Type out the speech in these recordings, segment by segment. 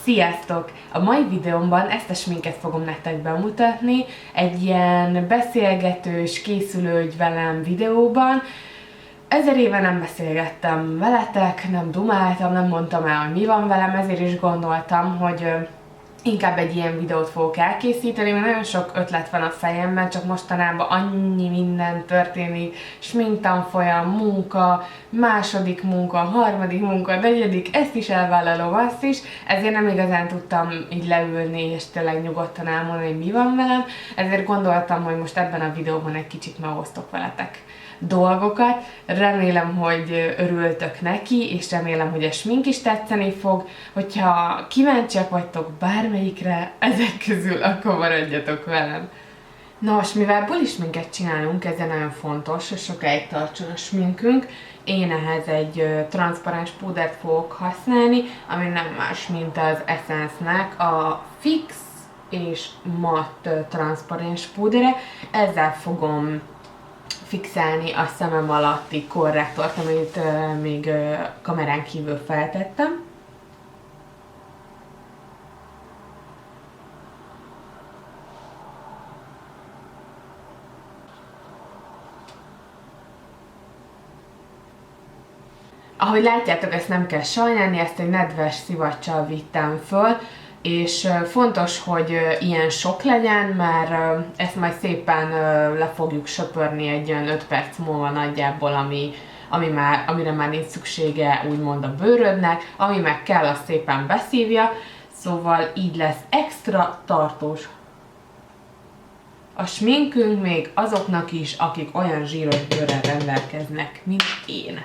Sziasztok! A mai videómban ezt a sminket fogom nektek bemutatni, egy ilyen beszélgetős, készülődj velem videóban. 1000 éve nem beszélgettem veletek, nem dumáltam, nem mondtam el, hogy mi van velem, ezért is gondoltam, hogy inkább egy ilyen videót fogok elkészíteni, mert nagyon sok ötlet van a fejemben, csak mostanában annyi minden történik, sminktanfolyam, munka, második munka, harmadik munka, negyedik, ezt is elvállalom, azt is, ezért nem igazán tudtam így leülni és tényleg nyugodtan elmondani, hogy mi van velem, ezért gondoltam, hogy most ebben a videóban egy kicsit megosztok veletek dolgokat. Remélem, hogy örültök neki, és remélem, hogy a smink is tetszeni fog. Hogyha kíváncsiak vagytok bármelyikre ezek közül, akkor maradjatok velem. Nos, mivel bulisminket csinálunk, ez nagyon fontos, hogy sokáig tartson a sminkünk. Én ehhez egy transzparens púdert fogok használni, ami nem más, mint az Essence-nek a Fix és Matte transzparens púdere. Ezzel fogom fixálni a szemem alatti korrektort, amit még kamerán kívül feltettem. Ahogy látjátok, ezt nem kell sajnálni, ezt egy nedves szivacsal vittem föl, és fontos, hogy ilyen sok legyen, mert ezt majd szépen le fogjuk söpörni egy olyan 5 perc múlva nagyjából, amire már nincs szüksége úgymond a bőrödnek, ami meg kell, azt szépen beszívja, szóval így lesz extra tartós a sminkünk még azoknak is, akik olyan zsíros bőrrel rendelkeznek, mint én.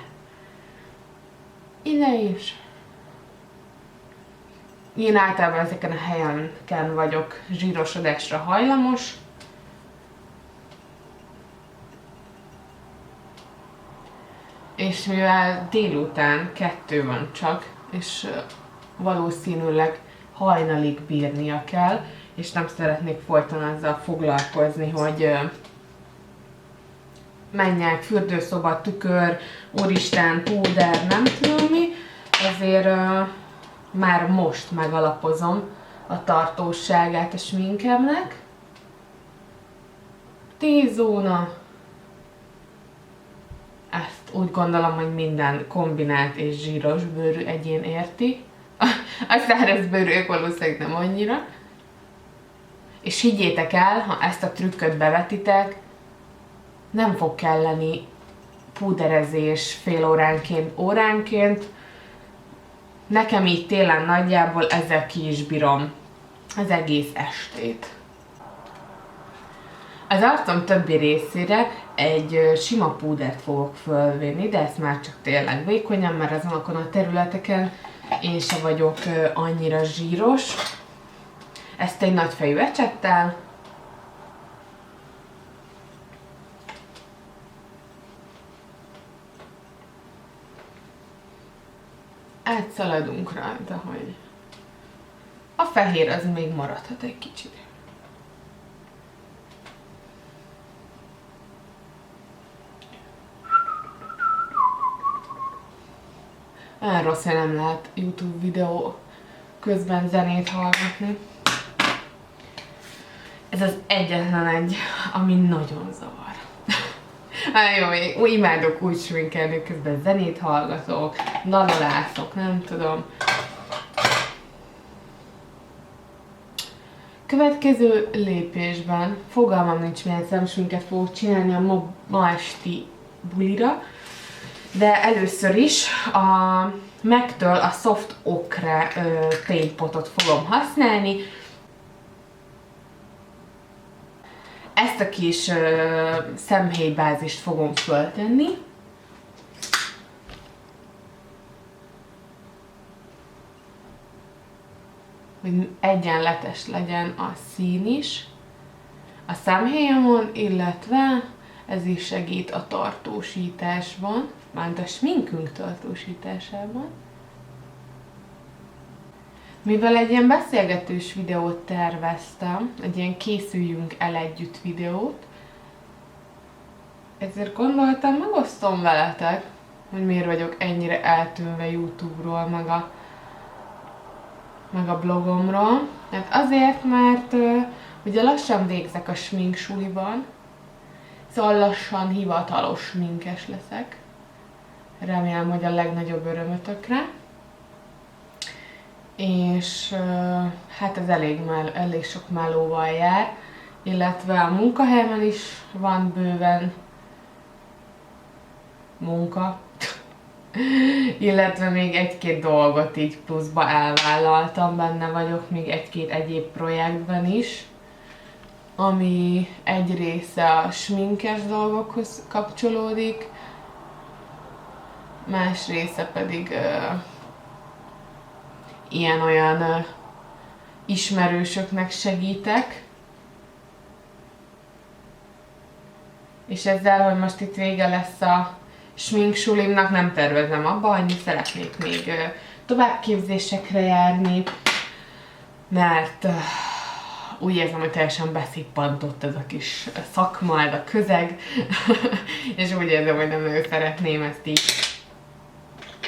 Ide is. Én általában ezeken a helyeken vagyok zsírosodásra hajlamos. És mivel délután 2 van csak, és valószínűleg hajnalig bírnia kell, és nem szeretnék folyton azzal foglalkozni, hogy menjek, fürdőszoba, tükör, úristen, púder, nem tudom mi, ezért már most megalapozom a tartóságát a sminkemnek. T-zóna. Ezt úgy gondolom, hogy minden kombinált és zsíros bőrű egyén érti. A száraz bőrűek valószínűleg nem annyira. És higgyétek el, ha ezt a trükköt bevetitek, nem fog kelleni púderezés fél óránként, óránként. Nekem így télen nagyjából ezzel ki is bírom az egész estét. Az arcom többi részére egy sima púdert fogok fölvenni, de ezt már csak tényleg vékonyan, mert azonokon a területeken én sem vagyok annyira zsíros. Ezt egy nagyfejű ecsettel. Átszaladunk rajta, hogy a fehér az még maradhat egy kicsit. Olyan rossz, hogy nem lehet YouTube videó közben zenét hallgatni. Ez az egyetlen egy, ami nagyon zavar. Jó, imádok úgy sminkelni, közben zenét hallgatok, dalolászok, nem tudom. Következő lépésben fogalmam nincs, milyen szemsminket fogok csinálni a ma esti bulira, de először is a MAC-től a Soft Ochre ténypotot fogom használni. Ezt a kis személybázist fogom föltenni. Hogy egyenletes legyen a szín is a szemhéjamon, illetve ez is segít a tartósításban, mármint a sminkünk tartósításában. Mivel egy ilyen beszélgetős videót terveztem, egy ilyen készüljünk el együtt videót, ezért gondoltam, megosztom veletek, hogy miért vagyok ennyire eltűnve YouTube-ról, meg a meg a blogomról. Hát azért, mert ugye lassan végzek a sminksuliban, szóval lassan hivatalos sminkes leszek. Remélem, hogy a legnagyobb örömötökre. És hát ez elég sok melóval jár, illetve a munkahelyemen is van bőven munka, illetve még egy-két dolgot így pluszba elvállaltam, benne vagyok még egy-két egyéb projektben is, ami egy része a sminkes dolgokhoz kapcsolódik, más része pedig ilyen-olyan ismerősöknek segítek. És ezzel, hogy most itt vége lesz a sminksulimnak, nem tervezem abba hagyni, szeretnék még továbbképzésekre járni, mert úgy érzem, hogy teljesen beszippantott ez a kis szakma, ez a közeg, és úgy érzem, hogy nem nagyon szeretném ezt így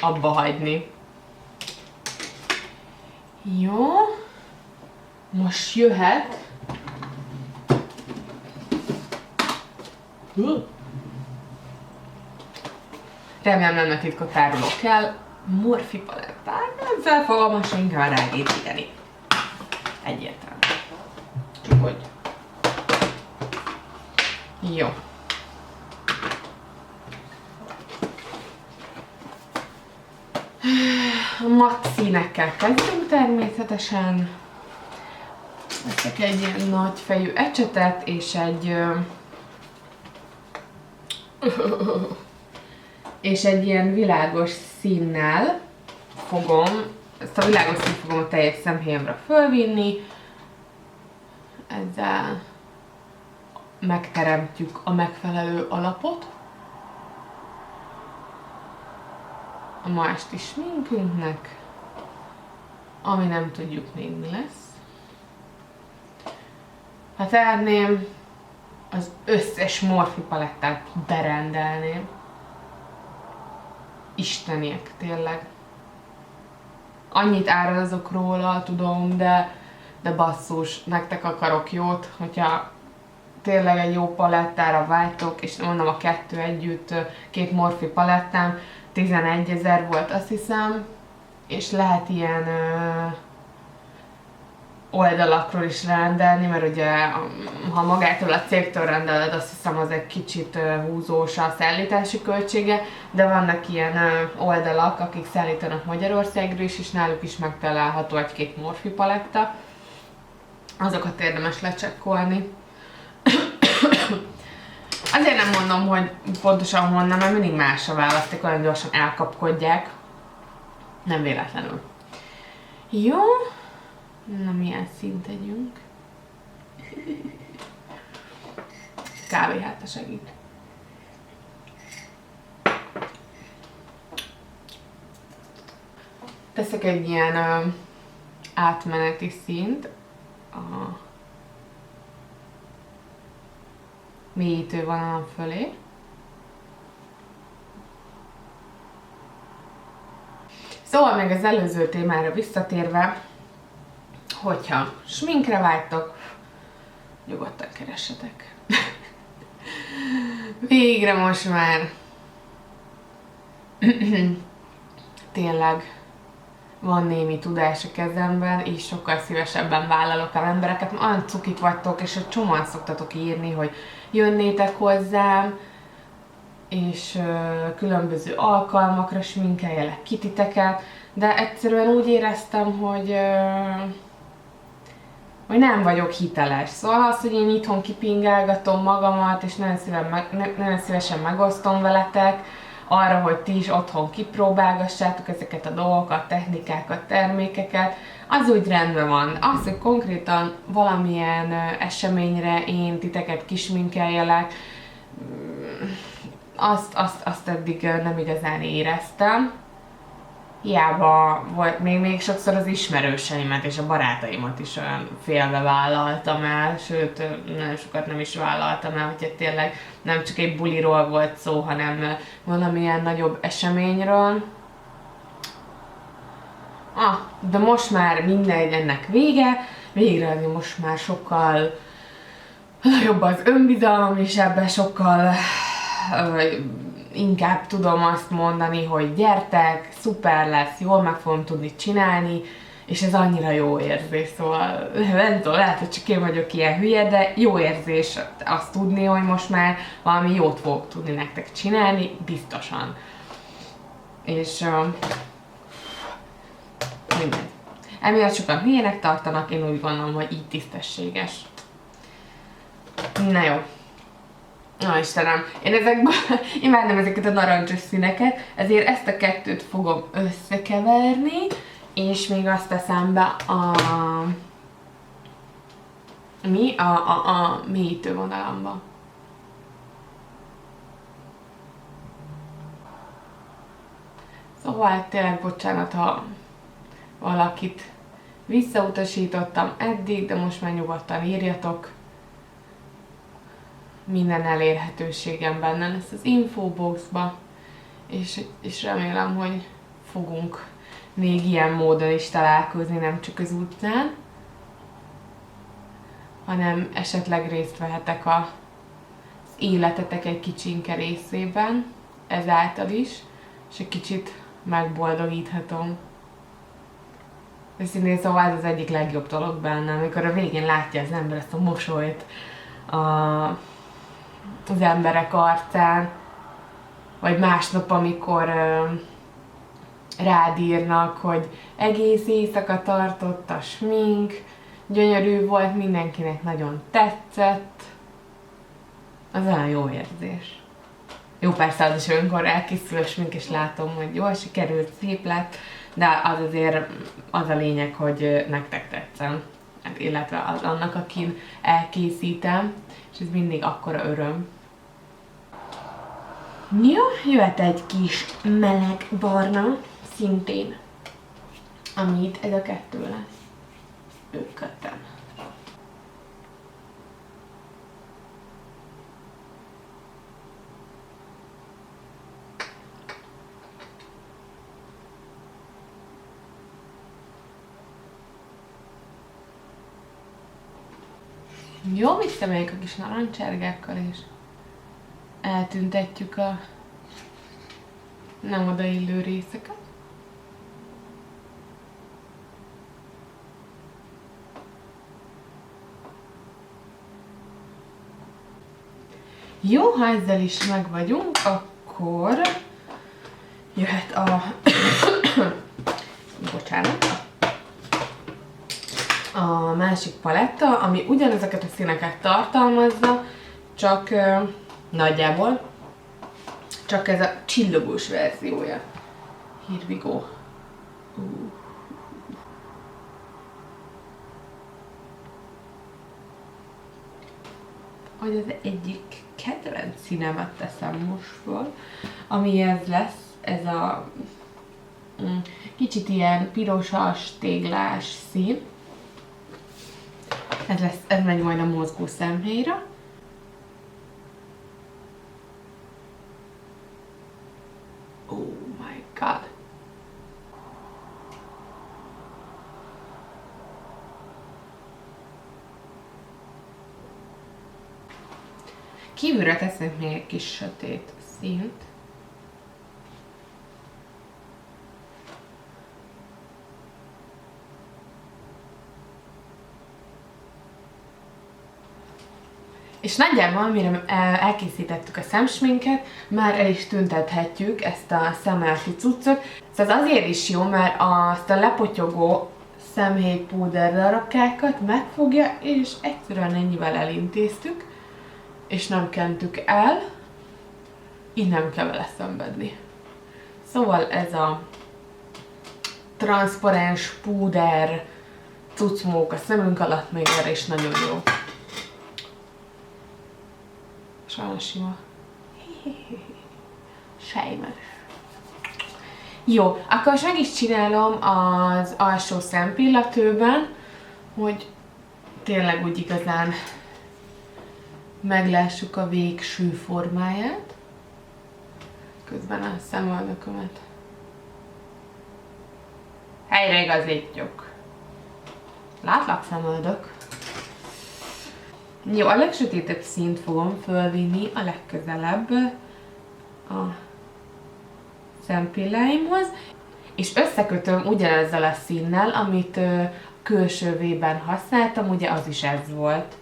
abba hagyni. Jó, most jöhet remélem nem a titkot árulok el, Morphe palettán, ezzel fogom a sminkkel ráépíteni. Egyértelmű. Csak hogy. Jó. A matt színekkel kezdünk természetesen. Veszek egy ilyen nagy fejű ecsetet és egy ilyen világos színnel ezt a világos színt fogom a teljes szemhéjamra fölvinni. Ezzel megteremtjük a megfelelő alapot a ma esti sminkünknek, ami nem tudjuk még mi lesz. Ha tehetném, az összes Morphe palettát berendelném. Isteniek, tényleg. Annyit árazok róla, tudom, de basszus, nektek akarok jót, hogyha tényleg egy jó palettára vágytok, és mondom a kettő együtt, két Morphe palettám, 11 000 volt, azt hiszem, és lehet ilyen oldalakról is rendelni, mert ugye ha magától a cégtől rendeled, azt hiszem az egy kicsit húzós a szállítási költsége, de vannak ilyen oldalak, akik szállítanak Magyarországról is, és náluk is megtalálható egy-két Morphe paletta. Azokat érdemes lecsekkolni. Azért nem mondom, hogy pontosan honnan, mert mindig más a választék, olyan gyorsan elkapkodják. Nem véletlenül. Jó. Na, milyen színt tegyünk? Kávéháta segít. Teszek egy ilyen átmeneti színt a mélyítő vonalam fölé. Szóval még az előző témára visszatérve, hogyha sminkre vágytok, nyugodtan keressetek. Végre most már tényleg van némi tudás a kezemben, és sokkal szívesebben vállalok el embereket, mert olyan cukik vagytok, és egy csomóan szoktatok írni, hogy jönnétek hozzám, és különböző alkalmakra sminkeljelek ki titeket, de egyszerűen úgy éreztem, hogy nem vagyok hiteles. Szóval az, hogy én itthon kipingálgatom magamat, és nagyon szívesen megosztom veletek, arra, hogy ti is otthon kipróbálgassátok ezeket a dolgokat, technikákat, termékeket, az úgy rendben van. Az, hogy konkrétan valamilyen eseményre én titeket kisminkeljelek, azt eddig nem igazán éreztem. Hiába volt, még sokszor az ismerőseimet és a barátaimat is olyan félve vállaltam el, sőt, nagyon sokat nem is vállaltam el, hogyha tényleg nem csak egy buliról volt szó, hanem valamilyen nagyobb eseményről. De most már mindegy, ennek vége. Végre most már sokkal jobb az önbizalom, és ebben sokkal inkább tudom azt mondani, hogy gyertek, szuper lesz, jól meg fogom tudni csinálni, és ez annyira jó érzés, szóval nem tudom, lehet, hogy csak én vagyok ilyen hülye, de jó érzés azt tudni, hogy most már valami jót fogok tudni nektek csinálni, biztosan. És mindegy. Emiatt sokan hülyének tartanak, én úgy gondolom, hogy így tisztességes. Na jó. Na Istenem, én ezekben imádom ezeket a narancsos színeket, ezért ezt a kettőt fogom összekeverni, és még azt teszem be a mélyítő vonalamba. Szóval tényleg bocsánat, ha valakit visszautasítottam eddig, de most már nyugodtan írjatok. Minden elérhetőségem benne lesz az infoboxba, és remélem, hogy fogunk még ilyen módon is találkozni, nem csak az utcán, hanem esetleg részt vehetek az életetek egy kicsinke részében, ezáltal is, és egy kicsit megboldogíthatom. Őszintén szóval ez az egyik legjobb dolog benne, amikor a végén látja az ember ezt a mosolyt az emberek arcán, vagy másnap, amikor rád írnak, hogy egész éjszaka tartott a smink, gyönyörű volt, mindenkinek nagyon tetszett. Az olyan jó érzés. Jó, persze az is, amikor elkészül a smink, és látom, hogy jól sikerült, szép lett, de az azért az a lényeg, hogy nektek tetszem, illetve az annak, akin elkészítem, és ez mindig akkora öröm. Jó, jöhet egy kis meleg barna, szintén, amit ez a kettő lesz. Kötem. Jó, visszamegyek a kis narancsárgákkal, és eltüntetjük a nem odaillő részeket. Jó, ha ezzel is meg vagyunk, akkor jöhet a bocsánat, a másik paletta, ami ugyanezeket a színeket tartalmazza, csak nagyjából, csak ez a csillogós verziója. Here we go. Hogy az egyik kedvenc színemet teszem most föl, ami ez lesz, ez a kicsit ilyen pirosas, téglás szín. Ez megy majd a mozgó szemhéjra. Oh my god! Kívülre teszek még egy kis sötét színt. És nagyjából, mire elkészítettük a szemsminket, már el is tüntethetjük ezt a szemmelti cuccot. Szóval ez azért is jó, mert azt a lepotyogó szemhéjpúder darabkákat megfogja, és egyszerűen ennyivel elintéztük, és nem kentük el, így nem kell vele szenvedni. Szóval ez a transzparens púder cuccmók a szemünk alatt még erre is nagyon jó. Sajnos sima. Sejmes. Jó, akkor most meg is csinálom az alsó szempillatőben, hogy tényleg úgy igazán meglássuk a végső formáját. Közben a szemöldökömet Helyreigazítjuk. Látlak, szemöldök. Jó, a legsötétebb színt fogom fölvinni a legközelebb a szempilláimhoz, és összekötöm ugyanezzel a színnel, amit külső V-ben használtam, ugye az is ez volt.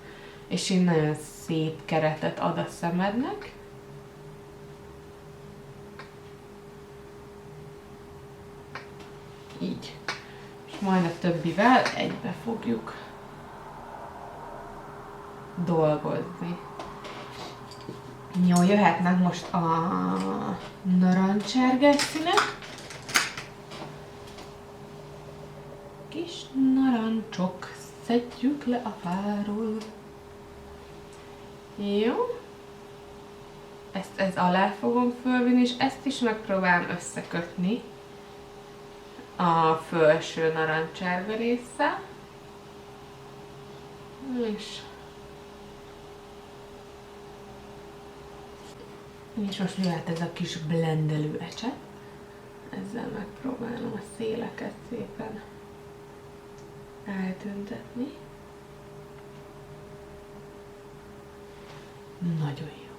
És így nagyon szép keretet ad a szemednek. Így. És majd a többivel egybe fogjuk dolgozni. Jó, jöhetnek most a narancsárgás színek. Kis narancsok, szedjük le a fáról. Jó. Ez alá fogom fölvinni, és ezt is megpróbálom összekötni a felső narancsárga résszel. És most jöhet ez a kis blendelő ecset. Ezzel megpróbálom a széleket szépen eltüntetni. Nagyon jó.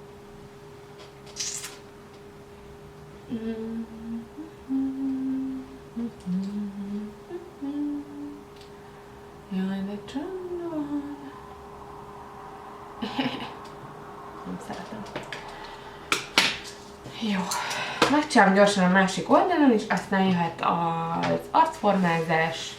Jaj, de csönd van. Nem szeretem. Jó. Megcsinálom gyorsan a másik oldalon, és aztán jöhet az arcformázás.